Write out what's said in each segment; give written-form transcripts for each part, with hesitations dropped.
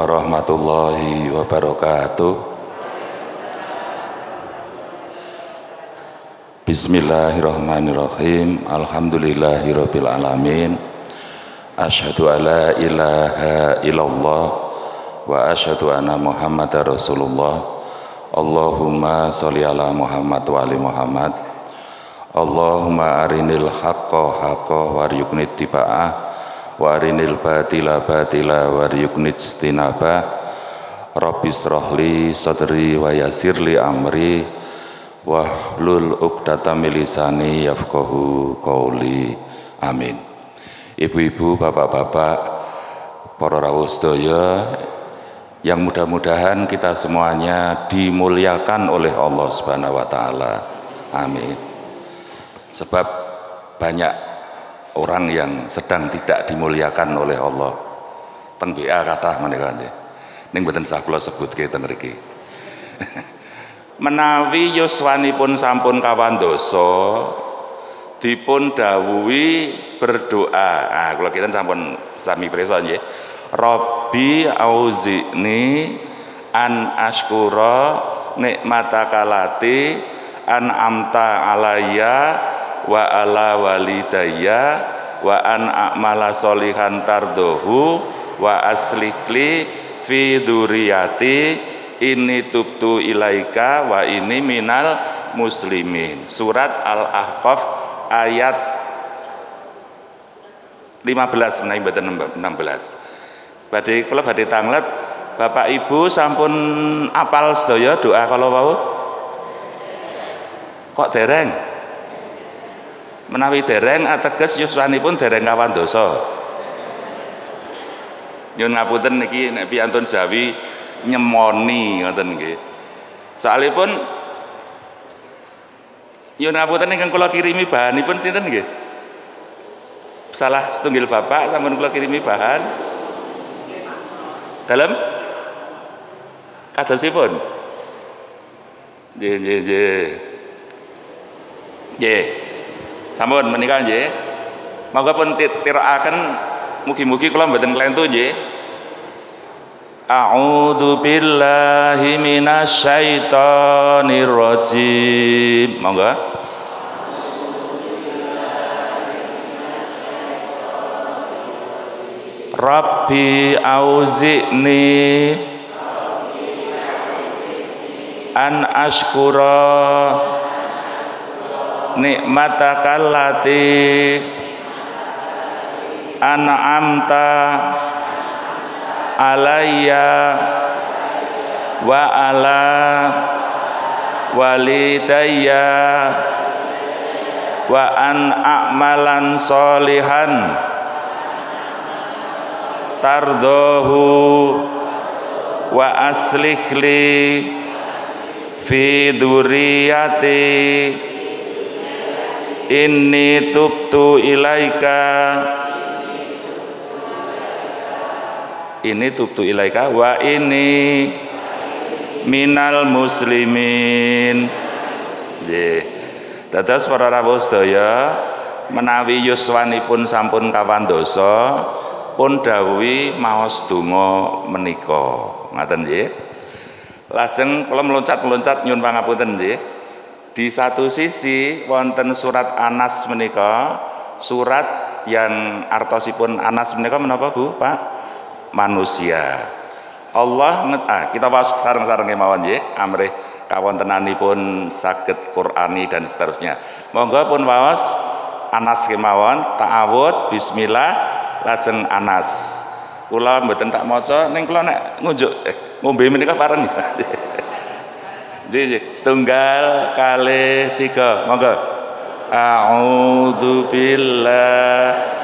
warahmatullahi wabarakatuh. Bismillahirrahmanirrahim. Alhamdulillahirabbil alamin. Asyhadu alla ilaha illallah wa asyhadu anna Muhammadar Rasulullah. Allahumma sholli ala Muhammad wa ali Muhammad. Allahumma arinil haqqa haqqa warzuqni ittiba'ah wa arinil batila batila warzuqni ijtinabah. Rabbi shrahli sadri wa yassirli amri wahlul 'uqdatam min lisani yafqahu qawli. Amin. Ibu-ibu, bapak-bapak, para rawuh sedaya yang mudah-mudahan kita semuanya dimuliakan oleh Allah Subhanahu wa taala. Amin. Sebab banyak orang yang sedang tidak dimuliakan oleh Allah. Teng BA kathah menika nggih. Ning mboten sah kula sebutke teng mriki. Menawi yuswanipun sampun kawandosa dipun dawuhi berdoa. Ah kula kinten sampun sami prisa nggih. Rabbi auzi'ni an ashkura nikmataka lati an amta alayya wa ala walidayya wa an a'mala sholihan tardohu wa aslihli fi dzurriyyati inni tubtu ilaika wa ini minal muslimin. Surat Al-Ahqaf ayat 15 menawi mboten 16. Badhe kula badhe tanglet Bapak Ibu sampun apal sedaya doa kala wau? Kok dereng? Menawi dereng ateges yuswanipun dereng kawandosa. Nyun ngapunten niki nek piantun Jawi nyemoni ngoten nggih. Soalipun nyun ngapunten ingkang kula kirimi bahanipun sinten nggih? Salah setunggal bapak sampun kula kirimi bahan. Dalem kadosipun. Nggih. Nggih. Sampun menika nggih. Monggo pun tirakaken mugi-mugi kula mboten klentu nggih. A'udzu billahi minasyaitonir rajim. Monggo. Rabbi auzi'ni an ashkura nikmataka allati an'amta alayya wa ala walidayya wa an a'malan sholihan tardohu wa aslihli fi dzurriyyati inni tubtu ilaika wa ini minal muslimin. Nggih. Dados para rawuh sedaya menawi yuswanipun sampun kawandosa pun dawuhi maos donga menika. Ngaten nggih. Lajeng kula meloncat nyuwun pangapunten nggih. Di satu sisi wonten surat Anas menika, surat yang artosipun Anas menika menapa Bu, Pak? Manusia. Allah kita waos sareng-sareng kemawon nggih, amrih kawontenanipun saged Qur'ani dan seterusnya. Monggo pun waos Anas kemawon, ta'awud bismillah lajeng Anas. Kula mboten tak maca ning kula nek ngunjuk ngombe menika pareng. Nggih, setunggal kalih tiga. Monggo. A'udzu billahi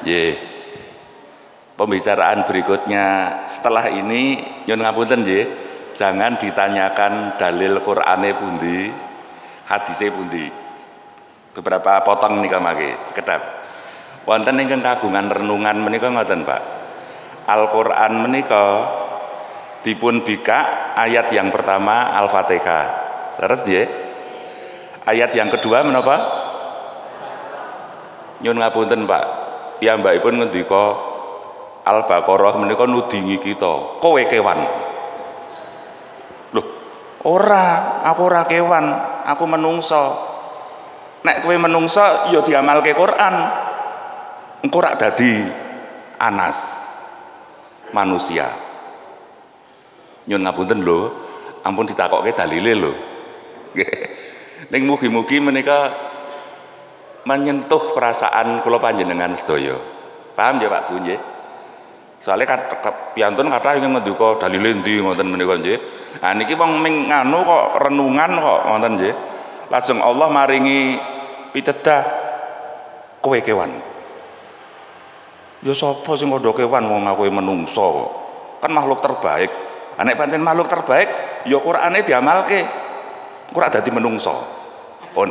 Nggih. Pembicaraan berikutnya setelah ini nyun ngapunten nggih, jangan ditanyakan dalil Qur'ane pundi, hadise pundi. Beberapa potong nika mangke sekedap. Wonten ingkang kagungan renungan menika ngoten, Pak. Al-Qur'an menika dipun bikak ayat yang pertama Al-Fatihah. Leres nggih? Ayat yang kedua menapa? Nyun ngapunten, Pak. Piyambakipun ngendika Al-Baqarah menika nudingi kita, kowe kewan. Loh, aku ora kewan, aku menungso. Nek kowe menungso ya diamalke Quran. Engko rak dadi anas manusia. Nyun ngapunten lho, ampun ditakokke dalile lho. Nggih. Ning mugi-mugi menika menyentuh perasaan kula panjenengan sedaya. Paham ya Pak Bu nggih? Soalnya piantun kata ingin ngendika dalile endi ngoten menika nggih. Ah niki wong ming nganu kok renungan kok ngoten nggih. Lajeng Allah maringi pitedah kowe kewan. Ya sapa sing padha kewan wong aku menungso kok. Kan makhluk terbaik. Nek pancen makhluk terbaik ya Qur'ane diamalke. Ora dadi menungso. Pun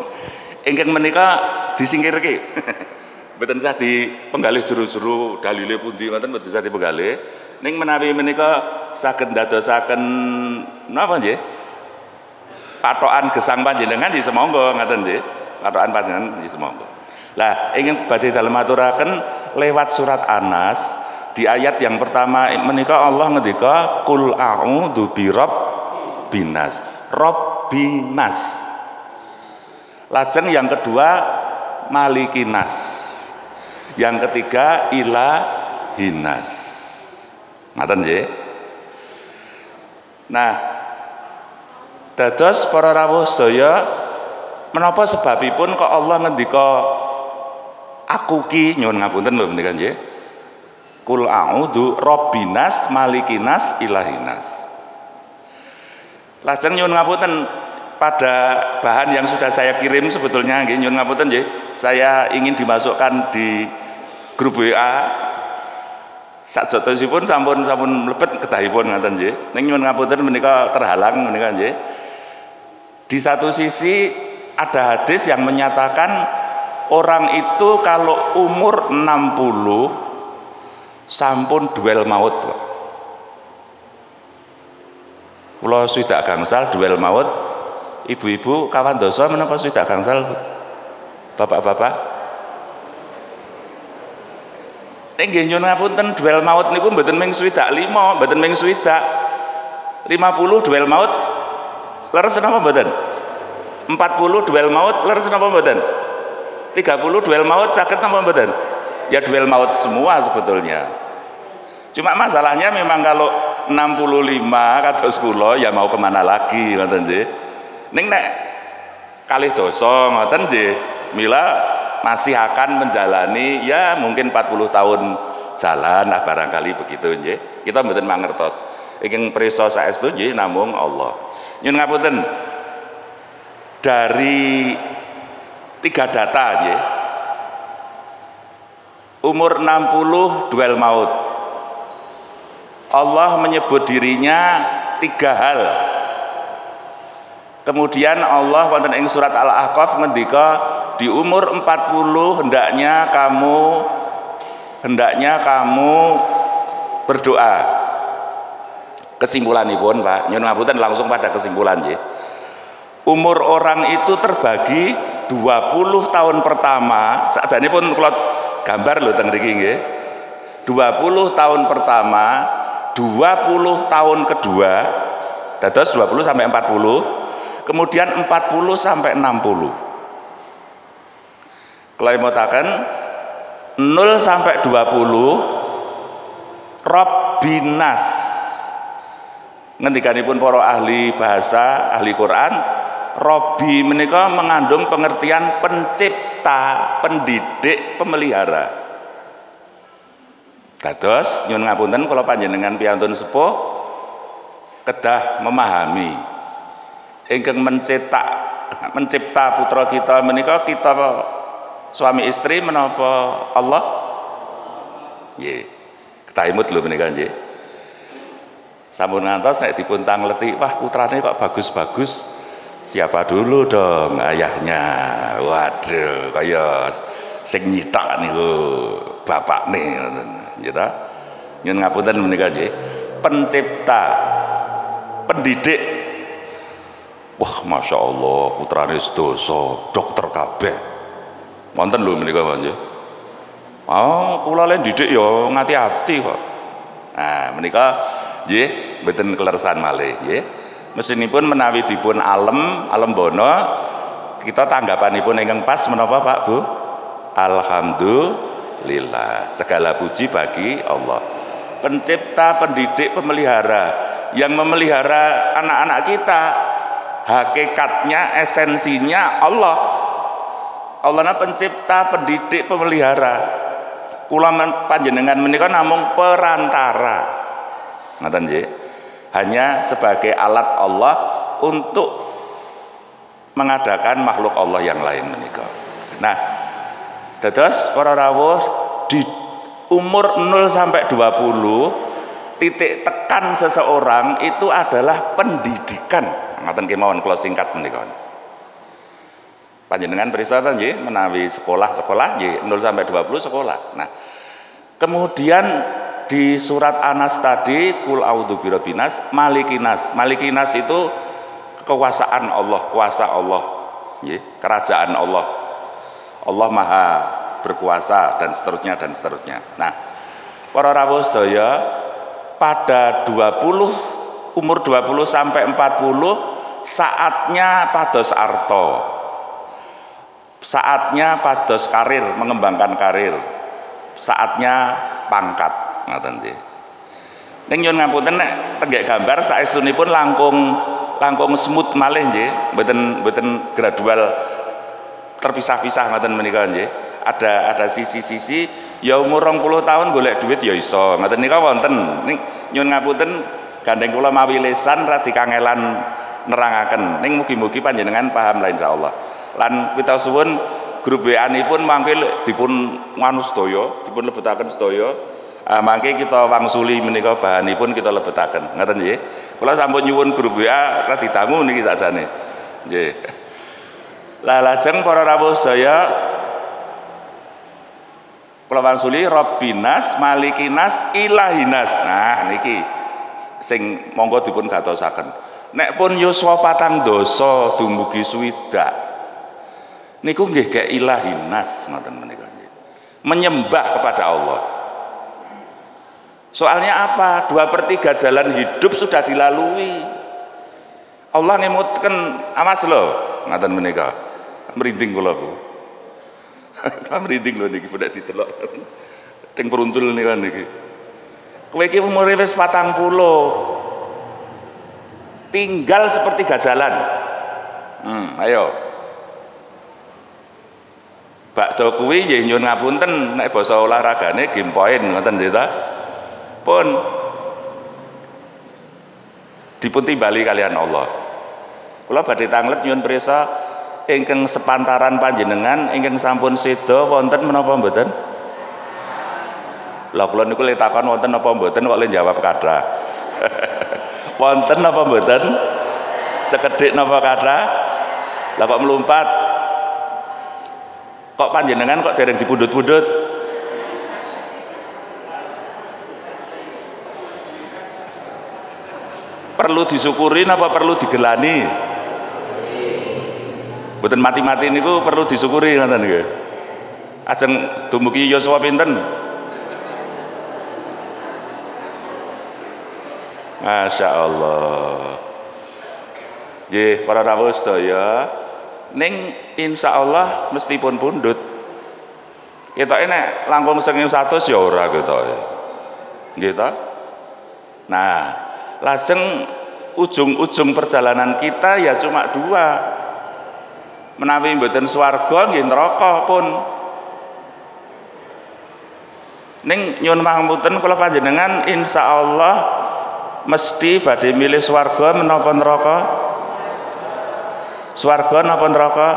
ingkang menika disingkirke. Mboten sah dipenggalih juru-juru dalile pundi ngoten mboten sah dipenggalih. Ning menawi menika saged ndadosaken napa nggih? Patokan gesang panjenengan nggih semonggo ngoten nggih. Patokan panjenengan nggih semonggo. Lah ingin badhe dalem aturaken lewat surat Anas di ayat yang pertama menika Allah ngendika qul a'udzu birabbinas. Rabbinas. Lajeng yang kedua malikinas. Yang ketiga ilahinas. Ngaten nggih. Nah, dados para rawuh sedaya menapa sebabipun kok Allah ngendika aku ki nyuwun ngapunten lho menika nggih. Qul a'udzu rabbinas malikinas ilahinas. Lajeng nyuwun ngapunten pada bahan yang sudah saya kirim sebetulnya nggih nyuwun ngapunten nggih. Saya ingin dimasukkan di grup WA sajatosipun sampun mlebet kedahipun ngaten nggih. Ning nyuwun ngapunten menika terhalang menika nggih. Di satu sisi ada hadis yang menyatakan orang itu kalau umur 60 sampun duel maut. Kula swidak gangsal duel maut. Ibu-ibu kawan dosa menapa swidak gangsal? Bapak-bapak nggih nyuwun ngapunten duel maut niku mboten ming swidak 5, mboten ming swidak 50 duel maut leres napa mboten? 40 duel maut leres napa mboten? 30 duel maut saged napa mboten? Ya duel maut semua sebetulnya. Cuma masalahnya memang kalau 65 kados kula ya mau kemana lagi ngoten nggih. Ning nek kalih dosa ngoten nggih mila masih akan menjalani ya mungkin 40 tahun jalan lah barangkali begitu nggih. Kita mboten mangertos. Ingkang prisa saestu nggih namung Allah. Nyun ngapunten. Dari 3 data nggih. Umur 60 duel maut. Allah menyebut dirinya 3 hal. Kemudian Allah wonten ing surat Al-Ahqaf ngendika di umur 40 hendaknya kamu berdoa. Kesimpulanipun Pak, nyuwun ngapunten langsung pada kesimpulan nggih. Umur orang itu terbagi 20 tahun pertama, sakdanipun kula gambar lho teng mriki nggih. 20 tahun pertama, 20 tahun kedua, dados 20 sampai 40, kemudian 40 sampai 60. Kalau motaken 0 sampai 20 Rabbinas. Ngendikanipun para ahli bahasa, ahli Quran, Robbi menika mengandung pengertian pencipta, pendidik, pemelihara. Dados nyuwun ngapunten kula panjenengan piyantun sepuh kedah memahami ingkang mencipta putra kita menika kita suami istri menapa Allah? nggih. Ketahimut lho menika nggih. Sampun ngantos nek dipun tangleti, wah putrane kok bagus-bagus. Siapa dulu dong ayahnya? Waduh, kaya sing nyithak niku bapakne ngoten. Nggih ta? Nyuwun ngapunten menika nggih. Pencipta, pendidik. Wah, Masya Allah, putrane sedoso, dokter kabeh. Wonten lho menika nggih. Oh, kula le didik ya ngati-ati kok. Nah, menika nggih mboten kleresan malih nggih. Mesinipun menawi dipun alem bono, kita tanggapanipun ingkang pas menapa Pak Bu? Alhamdulillah. Segala puji bagi Allah. Pencipta, pendidik, pemelihara, yang memelihara anak-anak kita, hakikatnya, esensinya Allah. Allah pencipta, pendidik, pemelihara. Kula panjenengan menika namung perantara. Ngoten nggih. Hanya sebagai alat Allah untuk mengadakan makhluk Allah yang lain menika. Nah, dados para rawuh di umur 0 sampai 20 titik tekan seseorang itu adalah pendidikan. Ngoten kemawon kula singkat menika. Panjenengan pirsa ta nggih menawi sekolah nggih 0 sampai 20 sekolah. Nah, kemudian di surat Anas tadi kul a'udzu birabbinas malikinas. Malikinas itu kekuasaan Allah, kuasa Allah, nggih, kerajaan Allah. Allah Maha berkuasa dan seterusnya dan seterusnya. Nah, para rawuh sedaya pada umur 20 sampai 40 saatnya pados arta. Saatnya pados karir, mengembangkan karir. Saatnya pangkat. Ngoten nggih. Ning nyuwun ngapunten nek tenggek gambar saesunipun langkung smooth malih nggih, mboten gradual terpisah-pisah ngoten menika nggih. Ada sisi-sisi ya umur 20 tahun golek duit ya iso. Ngoten nika wonten. Ning nyuwun ngapunten gandeng kula mawi lisan ra dikangelan nerangaken. Ning mugi-mugi panjenengan paham lah insyaallah. Lan kita suwun grup WA-nipun mangke dipun nganu sedaya, dipun lebetaken sedaya. Mangke kita wangsuli menika bahanipun kita lebetaken. Ngoten nggih. Kula sampun nyuwun grup WA ra didangu niki sakjane. Nggih. Lah lajeng para rawuh sedaya kula wangsuli Rabbinas, Malikinas, Ilahinas. Nah niki sing monggo dipun gatosaken. Nek pun yuswa 4 dosa dumugi swidak. Niku nggih gek Ilahinas ngoten menika nggih. Menyembah kepada Allah. Soalnya apa? 2/3 jalan hidup sudah dilalui. Allah ngemutken awas lho, ngaten menika. Merinding kula Bu. Merinding lho niki budak ditelok. Teng peruntul nika niki. Kowe iki umure wis 40. Tinggal sepertiga jalan. Ayo. Bakdo kuwi nggih nyuwun ngapunten nek basa olahragane game point ngoten nggih ta? Pun dipun timbali kalian Allah. Kula badhe tanglet nyuwun pirsa ingkang sepantaran panjenengan ingkang sampun seda wonten menapa mboten? Lah kula niku le takon wonten apa mboten kok le jawab kathah. Wonten apa mboten? Sekedhik napa kathah? Lah kok melumpat? Kok panjenengan kok dereng dipundhut-pundhut? Perlu disyukuri apa perlu digelani? Mboten mati-mati niku perlu disyukuri ngoten nggih. Ajeng dumugi yuswa pinten? Masya Allah. Nggih, para rawuh sedaya, ning insyaallah mestipun pundhut. Ketoke nek langkung 100 ya ora ketoke. Nggih ta? Nah, lajeng ujung-ujung perjalanan kita ya cuma 2. Menawi mboten swarga nggih neraka pun. Ning nyuwun pangapunten kula panjenengan insyaallah mesti badhe milih swarga menapa neraka? Swarga napa neraka?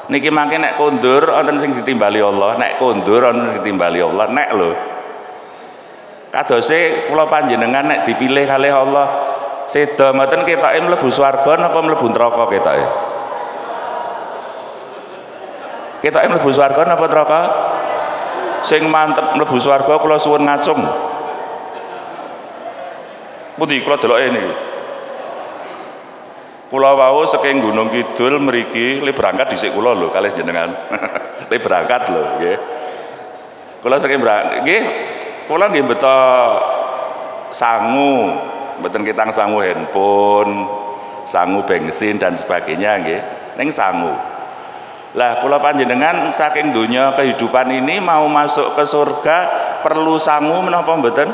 Niki mangke nek kondur wonten sing ditimbali Allah, nek kondur wonten sing ditimbali Allah, nek lho. Kadose kula panjenengan nek dipilih kalih Allah, seda mboten ketoke mlebu swarga napa mlebu neraka ketoke? Ketoke mlebu swarga napa neraka? Sing mantep mlebu swarga kula suwun ngacung. Pundi kula deloke niku. Kula wau saking Gunung Kidul mriki le berangkat dhisik kula lho kalih jenengan. Le berangkat lho nggih. Kula saking nggih kula nggih beto sangu, mboten kitang sangu handphone, sangu bensin dan sebagainya nggih. Ning sangu. Lah kula panjenengan saking dunia kehidupan ini mau masuk ke surga perlu sangu menapa mboten?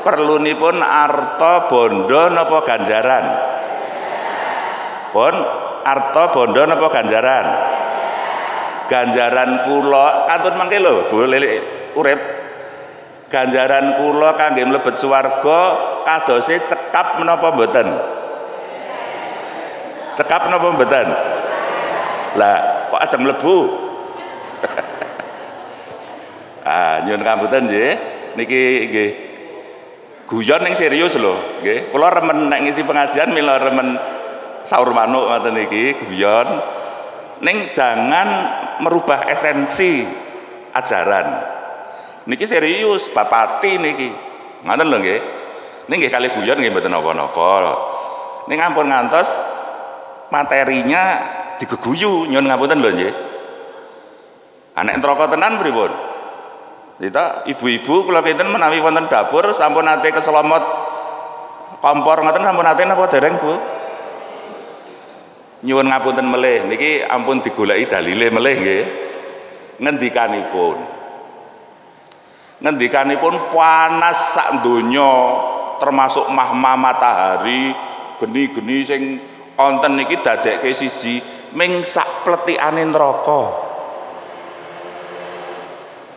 Perlunipun arta bondo napa ganjaran? Pun arta bondo napa ganjaran? Ganjaran kula kantun mangke lho boleh urip. Ganjaran kula kangge mlebet swarga kadose cekap menapa mboten? Cekap menapa mboten? Lah kok aja mlebu? Nyuwun ngapunten nggih. Niki nggih guyon ning serius lho, nggih. Kula remen nek ngisi pengajian mila remen sahur manuk ngoten niki guyon ning jangan merubah esensi ajaran niki serius bapati niki ngoten lho nggih ning nggih kalih guyon nggih mboten napa-napa ning ampun ngantos materinya digeguyu nyuwun ngapunten lho nggih anek neraka tenan pripun kita ibu-ibu kula pinten menawi wonten dapur sampun nate keselomot kompor ngoten sampun nate napa dereng Bu nyuwun ngapunten melih niki ampun digoleki dalile melih nggih ngendikanipun panas sak donya termasuk mahma matahari geni-geni sing wonten niki dadekke siji ming sak pletikane neraka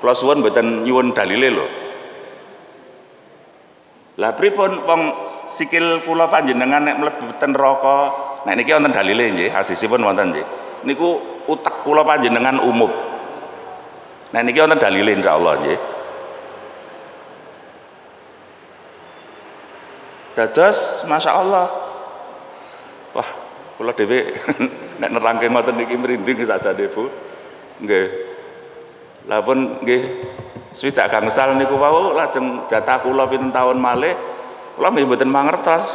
kula suwun mboten nyuwun dalile lho lah pripun wong sikil kula panjenengan nek mlebu neraka nek niki wonten dalile nggih, hadisipun wonten nggih. Niku utek kula panjenengan umum. Nek niki wonten dalile insyaallah nggih. Dados masyaallah. Wah, kula dhewe nek nerangke ngoten niki merinding sajane Bu. Nggih. Lah pun nggih swidak gangsal niku wau lajeng jatah kula pinten taun malih kula nggih mboten mangertos.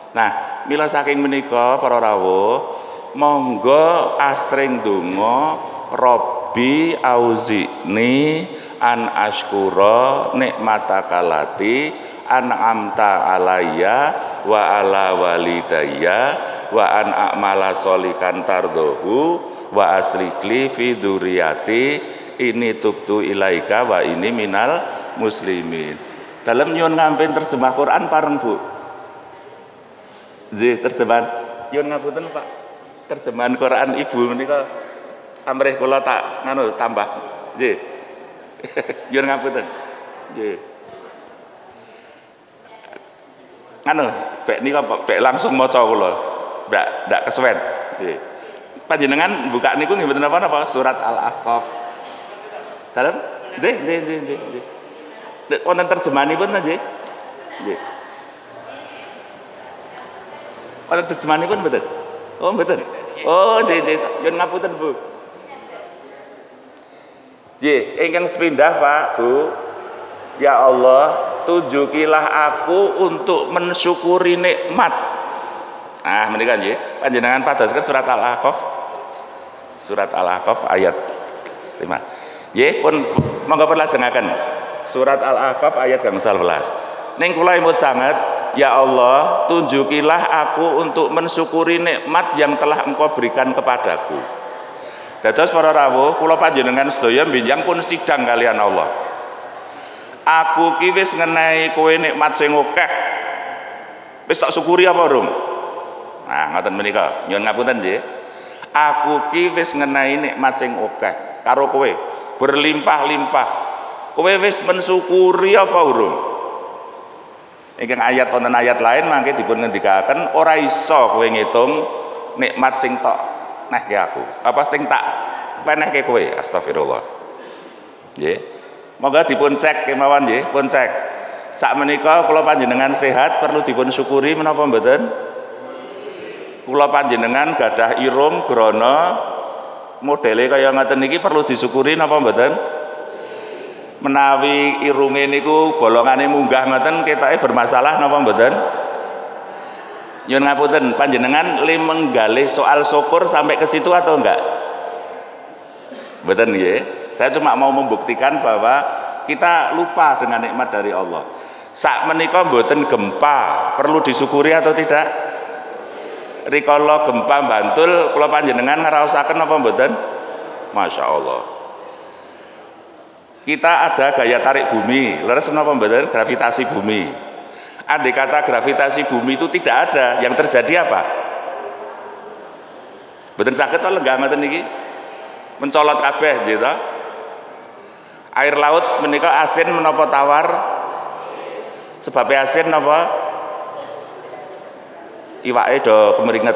Nah, mila saking menika para rawuh, monggo asring donga Rabbi auzi'ni an ashkura nikmataka lati an'amta alayya wa ala walidayya wa an a'mala sholihan tardohu wa aslikli fi dzurriyyati ini tubtu ilaika wa ini minal muslimin. Dalam nyuwun ngampin terjemah Quran pareng Bu. Nggih, terjemahan nyuwun ngapunten Pak. Terjemahan Quran Ibu menika amrih kula tak nganu tambah. Nggih. Nyuwun ngapunten. Nggih. Anu, bek nika bek langsung maca kula. Ndak kesuwen. Nggih. Panjenengan buka niku nggih mboten napa-napa surat Al-Ahqaf. Dalam nggih. Wonten terjemahanipun nggih. Nggih. Wonten terjemahanipun mboten? Oh, mboten. Oh, nggih. Yen ngapunten, Bu. Nggih, ingkang sepindah, Pak, Bu. Ya Allah, tunjukilah aku untuk mensyukuri nikmat. Nah, menika nggih. Panjenengan padhaskeun surat Al-Ahqaf. Surat Al-Ahqaf ayat 5. Nggih, pun monggo lajengaken. Surat Al-Ahqaf ayat 11. Ning kula imut sanget, ya Allah, tunjukilah aku untuk mensyukuri nikmat yang telah Engkau berikan kepadaku. Dados para rawuh, kula panjenengan sedaya benjang pun sidang kalian Allah. Aku ki wis ngenehi kowe nikmat sing akeh. Wis tak syukuri apa urung? Nah, ngoten menika. Nyuwun ngapunten nggih. Aku ki wis ngenehi nikmat sing akeh karo kowe. Berlimpah-limpah. Kowe wis mensyukuri apa urung? Ingkang ayat wonten ayat lain mangke dipun ngendikaken ora iso kowe ngitung nikmat sing tok nehke aku apa sing tak penehke kowe. Astagfirullah. Nggih. Monggo dipun cek kemawon nggih, pun cek. Sakmenika kula panjenengan sehat perlu dipun syukuri menapa mboten? Kula panjenengan gadah irung grana modele kaya ngoten niki perlu disyukuri napa mboten? Menawi irunge niku bolongane munggah ngoten ketoke bermasalah napa mboten? Nyuwun ngapunten, panjenengan le menggalih soal syukur sampai ke situ atau enggak? Mboten nggih. Saya cuma mau membuktikan bahwa kita lupa dengan nikmat dari Allah. Sak menika mboten gempa, perlu disyukuri atau tidak? Rikala gempa Bantul kula panjenengan ngraosaken apa mboten? Masya Allah. Kita ada gaya tarik bumi, leres menapa mboten? Gravitasi bumi. Andai kata gravitasi bumi itu tidak ada, yang terjadi apa? Mboten saged to lenggah ngoten niki? Mencolot kabeh gitu. Air laut menika asin menapa tawar? Sebab asin napa? Iwake do kemeringet.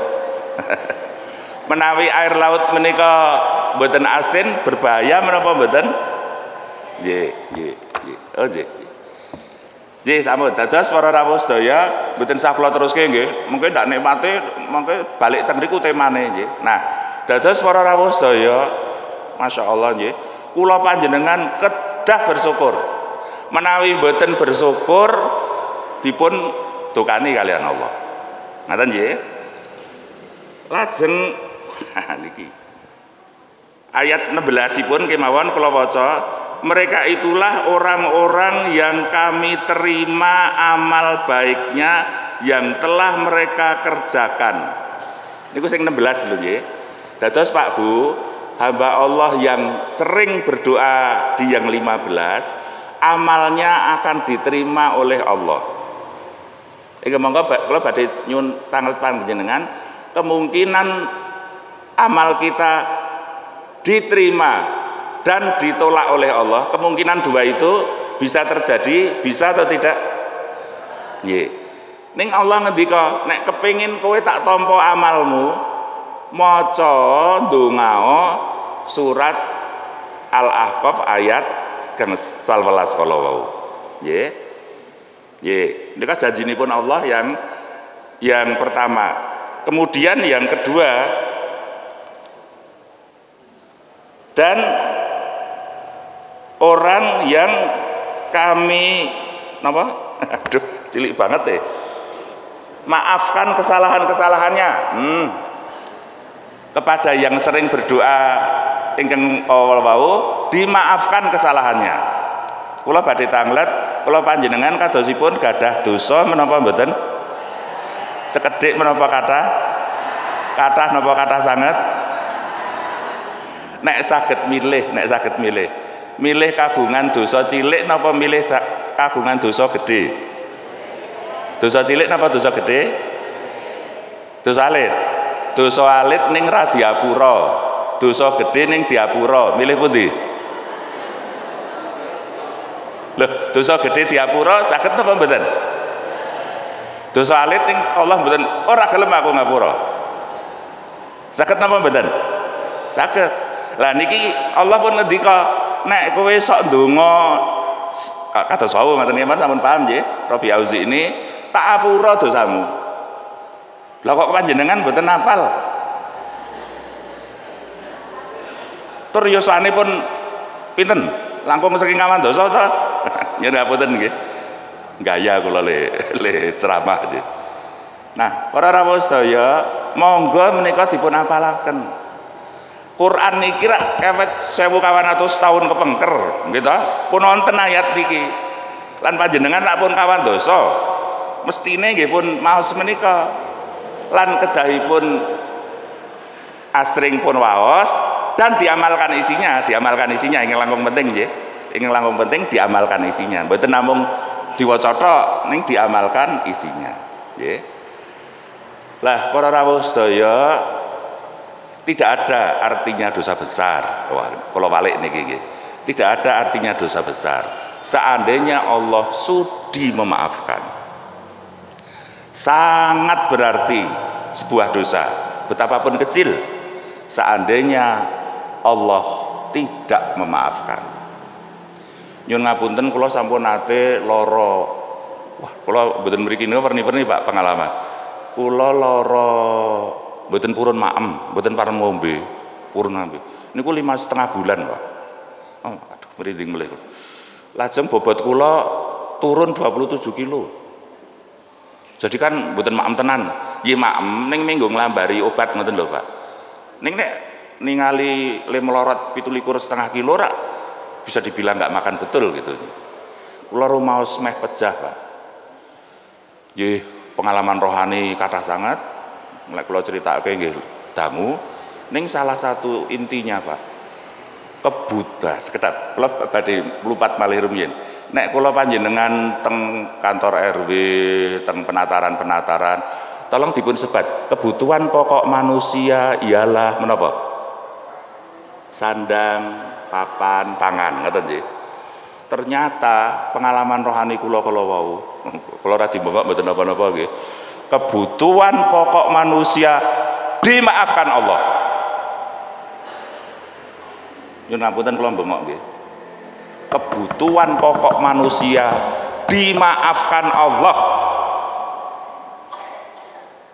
Menawi air laut menika mboten asin berbahaya menapa mboten? Nggih, nggih, nggih. Oh nggih. Nggih sampun. Dados para rawuh sedaya mboten sah kula teruske nggih. Mungkin ndak nikmate mengke balik teng niku temane nggih. Nah, dados para rawuh sedaya masyaallah nggih. Kula panjenengan kedah bersyukur. Menawi mboten bersyukur dipun dokani kalian Allah. Ngaten nggih. Lajeng niki. Ayat 16-ipun kemawon kula waca, mereka itulah orang-orang yang kami terima amal baiknya yang telah mereka kerjakan. Niku sing 16 lho nggih. Dados Pak Bu, hamba Allah yang sering berdoa di yang 15 amalnya akan diterima oleh Allah. Iki monggo kula badhe nyuwun tanglet panjenengan, kemungkinan amal kita diterima dan ditolak oleh Allah, kemungkinan dua itu bisa terjadi, bisa atau tidak? Nggih. Ning Allah ngendika, nek kepengin kowe tak tampa amalmu, maca ndongao surat Al-Ahqaf ayat kang 11 kala wau. Nggih. Nggih, nika janjinipun Allah yang pertama. Kemudian yang kedua, dan orang yang kami napa? Aduh, cilik banget maafkan kesalahan-kesalahannya. Kepada yang sering berdoa ingkang awal wau dimaafkan kesalahannya. Kula badhe tanglet, kula panjenengan kadosipun gadah dosa menapa mboten? Sekedhik menapa kathah? Kathah napa kathah sanget? Nek saged milih, milih kagungan dosa cilik napa milih kagungan dosa gede? Dosa cilik napa dosa gede? Dosa alit. Dosa alit ning ra diapura, dosa gede ning diapura. Milih pundi? Loh, dosa gede diapura saged napa mboten? Dosa alit ning Allah mboten, ora gelem aku ngapura. Saged napa mboten? Saged. Lah niki Allah pun ngendika, nek kowe sok ndonga kados wau ngoten nggih, sampun paham nggih. Robi Auzi ini tak apura dosamu. Lah kok panjenengan mboten hafal? Tur yuswane pun pinten? Langkung saking kawan dosa ta? Nyuwun ngapunten nggih. Gaya kula le ceramah nggih. Nah, para rawuh sedaya, monggo menika dipun apalaken. Quran niki rak kawit 1400 tahun kepengker, nggih ta? Pun wonten ayat niki. Lan panjenengan rak pun kawan dosa, mestine nggih pun maos menika. Lan kedahipun asring pun waos dan diamalkan isinya ingin langkung penting nggih. Ingin langkung penting diamalkan isinya. Mboten namung diwaca tok, ning diamalkan isinya, nggih. Lah para rawuh sedaya, tidak ada artinya dosa besar. Wah, kalau balik niki nggih. Tidak ada artinya dosa besar. Seandainya Allah sudi memaafkan. Sangat berarti sebuah dosa, betapapun kecil. seandainya Allah tidak memaafkan. Nyun ngapunten kula sampun nate lara. Wah, kula mboten mriki niku perni-perni Pak pengalaman. Kula lara mboten purun maem, mboten pareng ngombe, purun ngombe. Niku 5,5 bulan, Pak. Oh, aduh merinding mulai. Lajeng bobot kula turun 27 kilo. Jadi kan mboten maem tenan. Nggih maem ning minggu nglambari obat ngoten lho, Pak. Ning nek ningali le melorot 17,5 kilo rak bisa dibilang nggak makan betul gitu. Kula rumaos meh pejah, Pak. Nggih, pengalaman rohani kathah sangat. Mulai kula critakake nggih dangu ning salah satu intinya, Pak. Kebuta sekedap kula badhe mlupat malih rumiyin. Nek kula panjenengan teng kantor RW, teng penataran-penataran, tolong dipun sebat. Kebutuhan pokok manusia ialah menapa? Sandang, papan, pangan, ngoten nggih. Ternyata pengalaman rohani kula wau, kula ora dibengok mboten napa-napa nggih. Kebutuhan pokok manusia dimaafkan Allah. Nyun ngapunten kula bengok nggih. Kebutuhan pokok manusia dimaafkan Allah.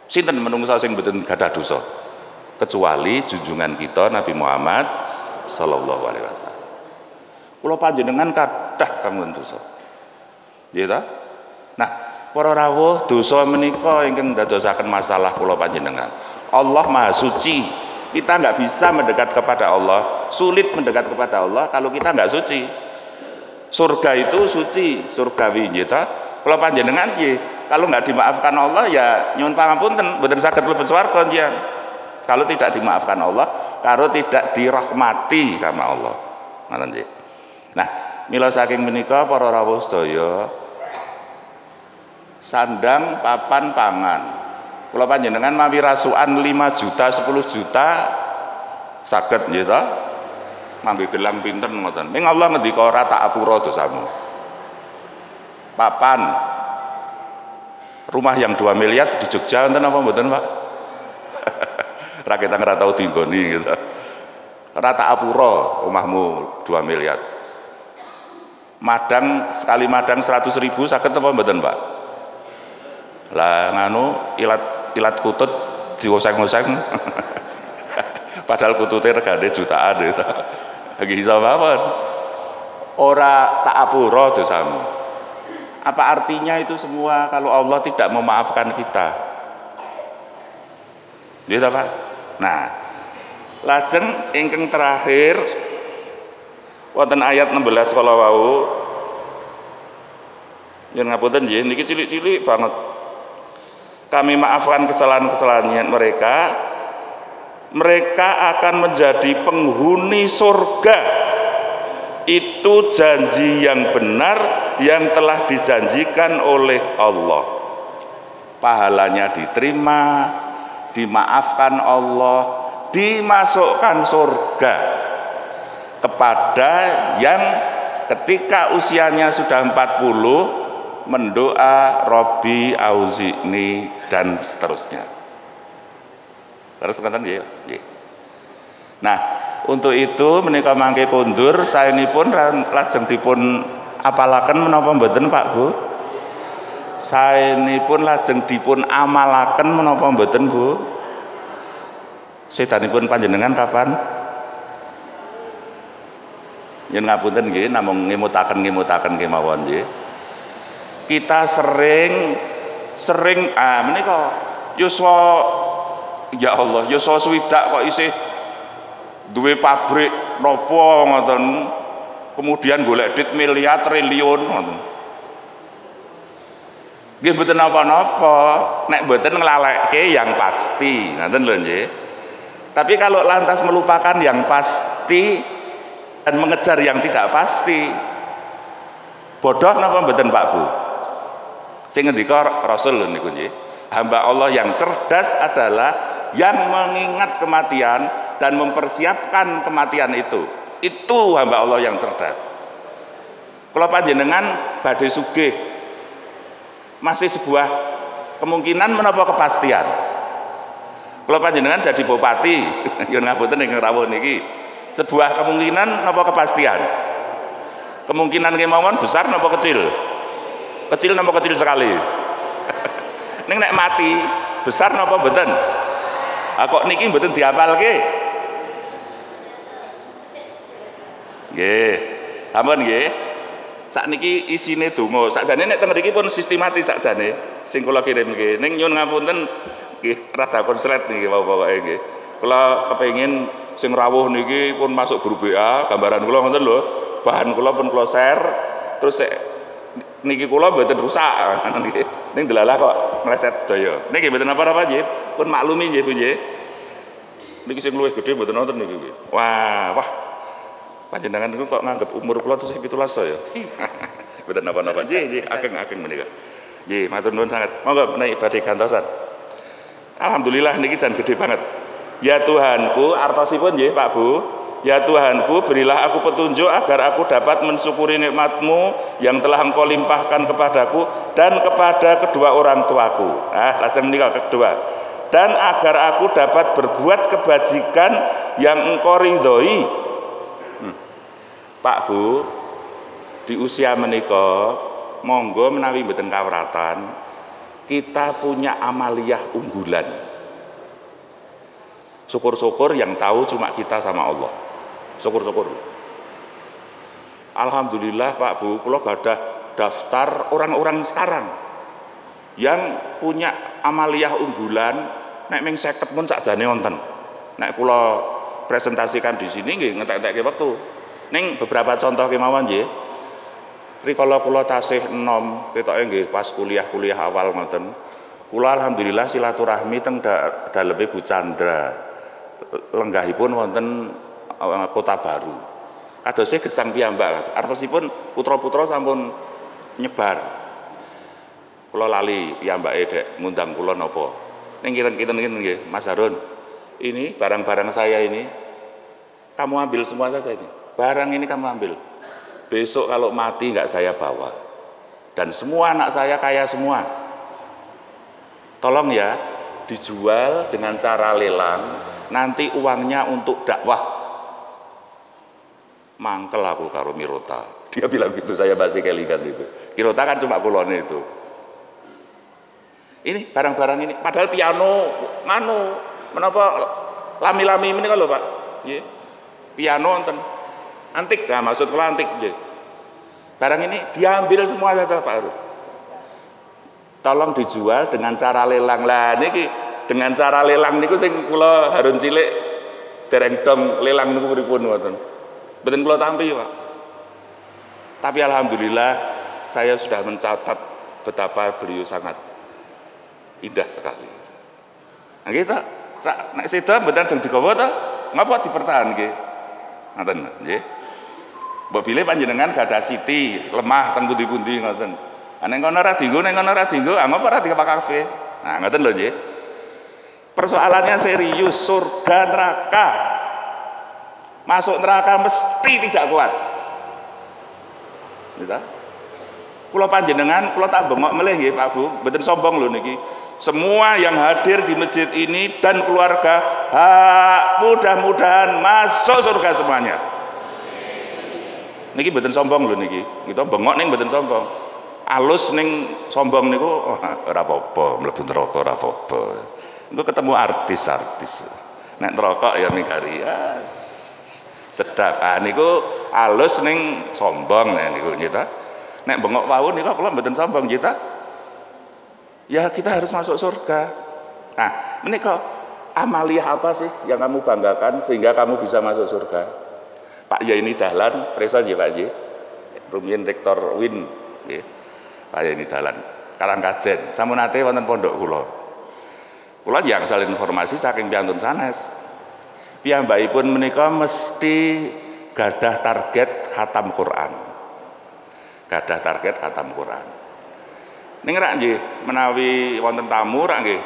Sinten menungsa sing mboten gadah dosa? Kecuali junjungan kita Nabi Muhammad sallallahu alaihi wasallam. Kula panjenengan kathah kanggo dosa. Nggih ta? Nah, para rawuh, dosa menika ingkang ndadosaken masalah kula panjenengan. Allah Maha Suci. Kita nggak bisa mendekat kepada Allah, sulit mendekat kepada Allah kalau kita nggak suci. Surga itu suci, surgawi nggih ta? Kula panjenengan nggih, kalau nggak dimaafkan Allah ya nyuwun pangapunten, mboten saged mlebu swarga njenengan. Kalau tidak dimaafkan Allah, kalau tidak dirahmati sama Allah. Ngoten nggih. Nah, mila saking menika para rawuh sedaya, sandang, papan, pangan. Kula panjenengan mawi rasukan 5 juta, 10 juta saged nggih ta? Mangke gelang pinten ngoten. Ning Allah ngendika ora tak apura dosamu. Papan. Rumah yang 2 miliar di Jogja wonten apa mboten, Pak? Rakyat ora tau dinggoni gitu. Ora tak apura omahmu 2 miliar. Madang sekali madang 100.000 saged apa mboten, Pak? Lah nganu ilat kutut dioseng-oseng. Padahal kututnya regane jutaan itu. Lagi iso mawon. Ora tak apura dosamu. Apa artinya itu semua kalau Allah tidak memaafkan kita? Gitu Pak. Nah, lajeng ingkang terakhir wonten ayat 16 kala wau. Yen ngapunten nggih niki cilik-cilik banget. Kami maafkan kesalahan-kesalahan mereka. Mereka akan menjadi penghuni surga. Itu janji yang benar yang telah dijanjikan oleh Allah. Pahalanya diterima, dimaafkan Allah, dimasukkan surga kepada yang ketika usianya sudah 40 mendoa Robbi auzi'ni dan seterusnya. Terus ngoten nggih. Nah, untuk itu menika mangke kondur saenipun lajeng dipun apalaken menapa mboten Pak Bu? Saenipun lajeng dipun amalaken menapa mboten Bu? Sedanipun panjenengan kapan? Yen ngapunten nggih namung ngemutaken kemawon nggih. Kita sering menika yuswa ya Allah, yuswa swidak kok isih duwe pabrik nopo ngoten. Kemudian golek duit miliar triliun ngoten. Nggih mboten napa-napa, nek mboten nglalekke yang pasti, ngoten lho nggih. Tapi kalau lantas melupakan yang pasti dan mengejar yang tidak pasti, bodoh napa mboten Pak Bu? Sing ngendika Rasul lho niku nggih. Hamba Allah yang cerdas adalah yang mengingat kematian dan mempersiapkan kematian itu. Itu hamba Allah yang cerdas. Kalau panjenengan badhe sugih masih sebuah kemungkinan menapa kepastian. Kalau panjenengan jadi bupati, nyuwun ngapunten ing rawuh niki, sebuah kemungkinan napa kepastian? Kemungkinan kemawon besar napa kecil? Kecil napa kecil sekali? Ning nek mati besar napa mboten? Kok niki mboten dihafalke? Nggih. Ampun nggih. Sakniki isine donga. Sakjane nek teng mriki pun sistematis sakjane sing kula kirimke. Ning nyuwun ngapunten nggih rada konslet niki pokoke nggih. Kula kepengin sing rawuh niki pun masuk grup WA, gambaran kula ngoten lho. Bahan kula pun kula share terus niki kula mboten rusak nggih. Ning delalah kok meleset sedaya. Niki mboten apa-apa nggih. Pun maklumi nggih Bu nggih. Niki sing luwih gedhe mboten wonten niki nggih. Wah. Panjenengan niku kok nganggep umur kula tesih 17 ya. Mboten napa-napa. Nggih, ageng-ageng menika. Nggih, matur nuwun sangat. Monggo menawi badhe gantosan. Alhamdulillah niki jan gede banget. Ya Tuhanku, artosipun nggih Pak Bu. Ya Tuhanku, berilah aku petunjuk agar aku dapat mensyukuri nikmat-Mu yang telah Engkau limpahkan kepadaku dan kepada kedua orang tuaku. Langsung menika kedua. Dan agar aku dapat berbuat kebajikan yang Engkau ridhoi. Pak Bu, di usia menika monggo menawi mboten kawratan kita punya amaliyah unggulan. Syukur-syukur yang tahu cuma kita sama Allah. Syukur-syukur. Alhamdulillah Pak Bu, kula gadah daftar orang-orang sekarang yang punya amaliyah unggulan nek ming 50 pun sakjane wonten. Nek kula presentasikan di sini nggih ngentek-entekke wektu. Ning beberapa contoh kemawon nggih. Rikala kula tasih enom ketoke nggih pas kuliah awal ngoten. Kula alhamdulillah silaturahmi teng daleme Bu Chandra. Lenggahipun wonten Kota Baru. Kadose gesang piyambak. Artosipun putra-putra sampun nyebar. Kula lali piyambake dek ngundang kula napa. Ning kinten-kinten nggih, Mas Harun. Ini barang-barang saya ini kamu ambil semua saja ini. Barang ini kamu ambil. Besok kalau mati nggak saya bawa. Dan semua anak saya kaya semua. Tolong ya, dijual dengan cara lelang. Nanti uangnya untuk dakwah. Mangkel aku karo Mirota. Dia bilang gitu, saya masih kelingan itu. Mirota kan cuma kulone itu. Ini barang-barang ini. Padahal piano, menapa lami-lami ini kalau Pak. Yeah. Piano nonton. Antik, nah maksud kula antik nggih. Barang ini diambil semua saja Pak Harun. Tolong dijual dengan cara lelang. Lah niki dengan cara lelang niku sing kula Harun cilik dereng dom lelang niku pripun ngoten. Mboten kula tampi, Pak. Tapi alhamdulillah saya sudah mencatat betapa beliau sangat indah sekali. Nah kita nek seda mboten jeng digawa ta? Ngapa dipertahanke? Ngoten nggih. Mbok bilih panjenengan gadah siti lemah teng pundi-pundi ngoten. Nek kono ora dienggo, nek kono ora dienggo, ngapa ora dikafe? Nah, ngoten lho nggih. Persoalannya serius, surga neraka. Masuk neraka mesti tidak kuat. Gitu. Kula panjenengan, kula tak bengok melih nggih Pak Bu, mboten sombong lho niki. Semua yang hadir di masjid ini dan keluarga, mudah-mudahan masuk surga semuanya. Niki mboten sombong lho niki. Kita bengok ning mboten sombong. Alus ning sombong niku ora apa-apa, mlebu neraka ora apa-apa. Engko ketemu artis-artis. Nek neraka ya mingkari. Sedap. Niku alus ning sombong niku nggih. Nek bengok wau niku kula mboten sombong nggih ta. Ya kita harus masuk surga. Nah, menika amaliyah apa sih yang kamu banggakan sehingga kamu bisa masuk surga? Pak Yaini Dahlan, presa nggih Pak nggih. Rumiyin Rektor UIN nggih. Pak Yaini Dahlan, Karangkajen. Sampun nate wonten pondok kula. Kula yang salin informasi saking piantun sanes. Piyambakipun menika mesti gadah target khatam Quran. Gadah target khatam Quran. Ning rak nggih menawi wonten tamu rak nggih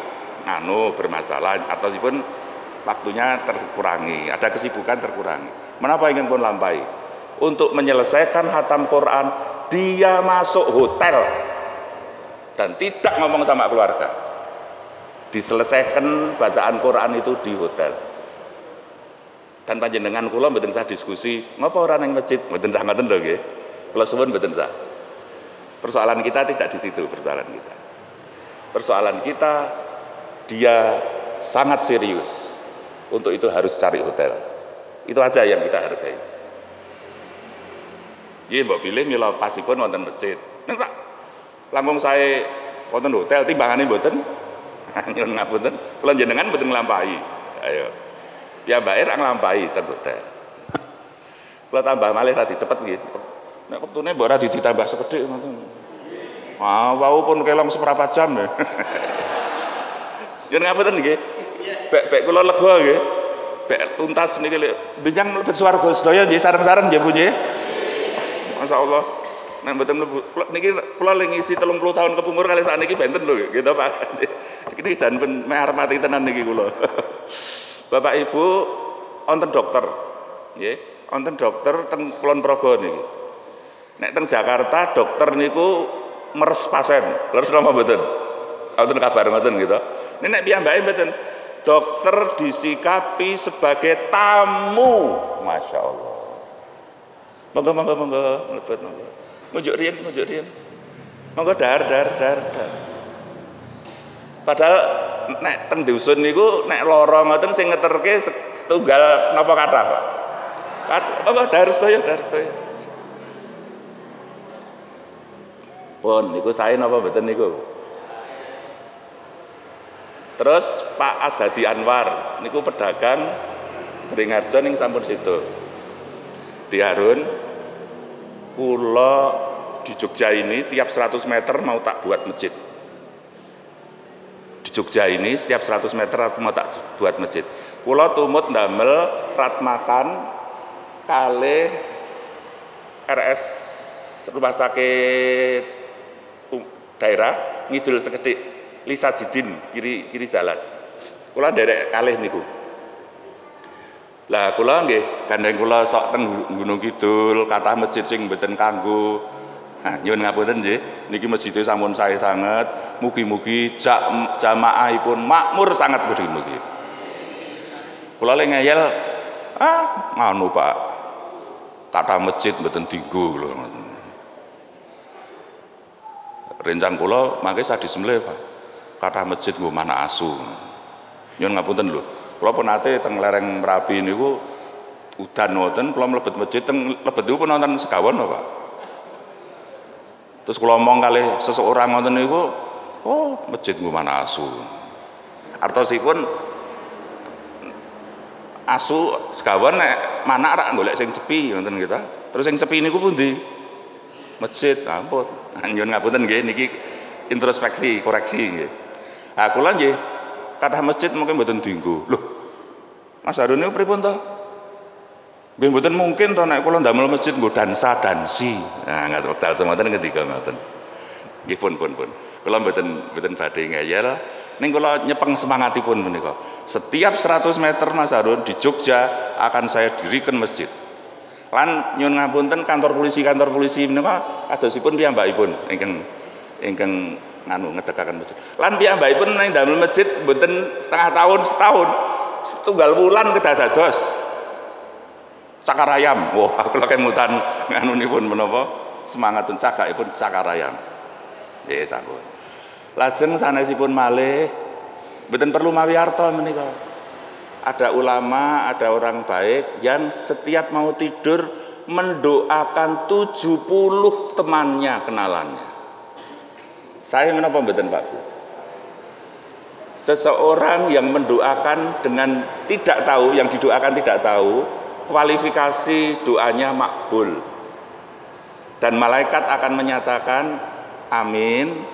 bermasalah ataupun waktunya terkurangi, ada kesibukan terkurangi. Menapa ingin pun lampai? Untuk menyelesaikan khatam Quran, dia masuk hotel dan tidak ngomong sama keluarga. diselesaikan bacaan Quran itu di hotel. Dan panjenengan kula mboten sah diskusi, ngapa ora nang masjid? Mboten sah ngoten lho nggih. Kula suwun mboten sah. Persoalan kita tidak di situ persoalan kita. Persoalan kita dia sangat serius. Untuk itu harus cari hotel. Itu aja yang kita hargai. Nggih mbok pilih mila pasipun wonten masjid. Nek tak langkung saya wonten hotel timbangane mboten. Nyuwun ngapunten, kula jenengan mboten nglampahi. Ayo. Ya mbake ra nglampahi ten hotel. Kula tambah malih radi cepet nggih. Nek wektune mbok ora ditambah sekedhik ngoten. Ah, wau pun kelong seprapat jam ya. Nyuwun ngapunten nggih. Bek kula lega nggih. Bek tuntas niki benjang mlebet swarga sedaya nggih sareng-sareng nggih Bu nggih. Masyaallah. Nek mboten mlebu niki kula le ngisi 30 tahun kepungkur kali sakniki benten lho gitu Pak. Niki jan ben arep mati tenan niki kula. Bapak Ibu wonten dokter nggih, wonten dokter teng Kulon Progo niki. Nek teng Jakarta dokter niku meres pasien. Leres napa mboten? Wonten kabar ngoten gitu. Nek piyambake mboten. Dokter disikapi sebagai tamu. Masya Allah. Monggo mlebet monggo. Ngunjuk riyen. Monggo dar. Padahal nek teng dusun niku nek lara ngoten sing ngeterke setunggal napa kathah, Pak? Apa dar sedaya. Pun niku sae napa mboten niku? Terus Pak Azhadi Anwar niku pedagang Beringharjo ning sampun situ. Di Harun kula di Jogja ini tiap 100 meter mau tak buat masjid. Di Jogja ini setiap 100 meter aku mau tak buat masjid. Kula tumut ndamel rat makan kalih RS rumah sakit daerah ngidul sekedhik Lisa Jidin kiri jalan. Kula nderek kalih niku. Lah kula nggih gandeng kula sok teng Gunung Kidul, kathah masjid sing mboten kanggo. Nah, nyuwun ngapunten nggih, niki masjid sampun sae sanget. Mugi-mugi jamaahipun makmur sangat mugi-mugi. Kula le ngeyel, nganu Pak. Kathah masjid mboten dienggo lho ngoten. Rencang kula mangke sadhi semele Pak. Kathah masjid nggo mana asu. Nyuwun ngapunten lho. Kula pun nate teng lereng Merapi niku udan ngoten, kula mlebet masjid teng lebet niku pun nonton segawon lho Pak. Terus kula ngomong kalih seseorang ngoten niku, oh masjid nggo mana asu. Artosipun asu segawon nek manak rak golek sing sepi ngoten gitu. Terus sing sepi niku pundi? Masjid. Ampun. Nyuwun ngapunten nggih niki introspeksi, koreksi nggih. Nah kula nggih kathah masjid mungkin mboten dienggo. Loh. Mas Harun niku pripun to? Nggih mboten mungkin to nek kula ndamel masjid nggo dansi. Nah ngaten wekdal semonten ketika ngoten. Nggih pun. Kula mboten badhe ngeyel, ning kula nyepeng semangatipun menika. Setiap 100 meter Mas Harun di Jogja akan saya dirikan masjid. Lan nyuwun ngapunten kantor polisi menika kadosipun piyambakipun ingkang nganu ngedekaken masjid. Lan piyambakipun ning damel masjid mboten setengah tahun, setahun. Setunggal wulan kedah dados Cakarayam. Wah, kula kemutan nganunipun menapa semangatun cagakipun Cakarayam. Nggih sampun. Lajeng sanesipun malih mboten perlu mawi arta menika. Ada ulama, ada orang baik yang setiap mau tidur mendoakan 70 temannya, kenalannya. Saya menapa mboten Pak Bu? Seseorang yang mendoakan dengan tidak tahu, yang didoakan tidak tahu, kualifikasi doanya makbul. Dan malaikat akan menyatakan amin,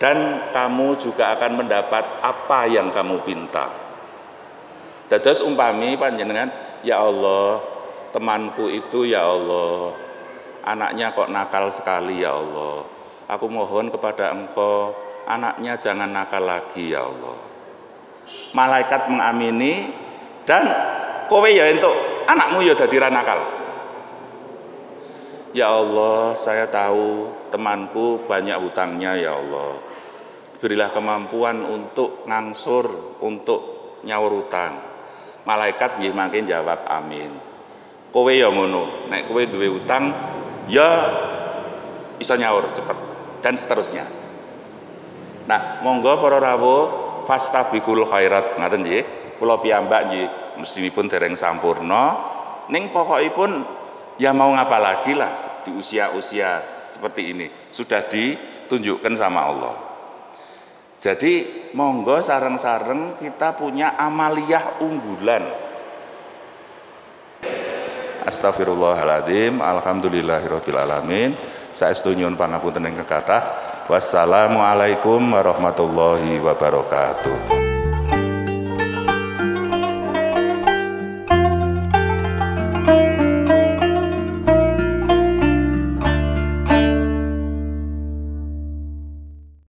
dan kamu juga akan mendapat apa yang kamu pinta. Dados umpami panjenengan, ya Allah, temanku itu ya Allah, anaknya kok nakal sekali ya Allah. Aku mohon kepada Engkau, anaknya jangan nakal lagi ya Allah. Malaikat mengamini, dan kowe ya entuk anakmu ya dadi ra nakal. Ya Allah, saya tahu temanku banyak hutangnya ya Allah. berilah kemampuan untuk ngangsur, untuk nyaur utang. Malaikat nggih mangke jawab amin. Kowe ya ngono, nek kowe duwe utang ya iso nyaur cepet dan seterusnya. Nah, monggo para rawuh fastabiqul khairat ngaten nggih. Kula piyambak nggih mestipun dereng sampurna, ning pokokipun ya mau ngapa lagi lah di usia-usia seperti ini sudah ditunjukkan sama Allah. Jadi monggo sareng-sareng kita punya amaliyah unggulan. Astagfirullahaladzim, alhamdulillahirabbil alamin. Saestu nyuwun pangapunten ing kekathah. Wassalamualaikum warahmatullahi wabarakatuh.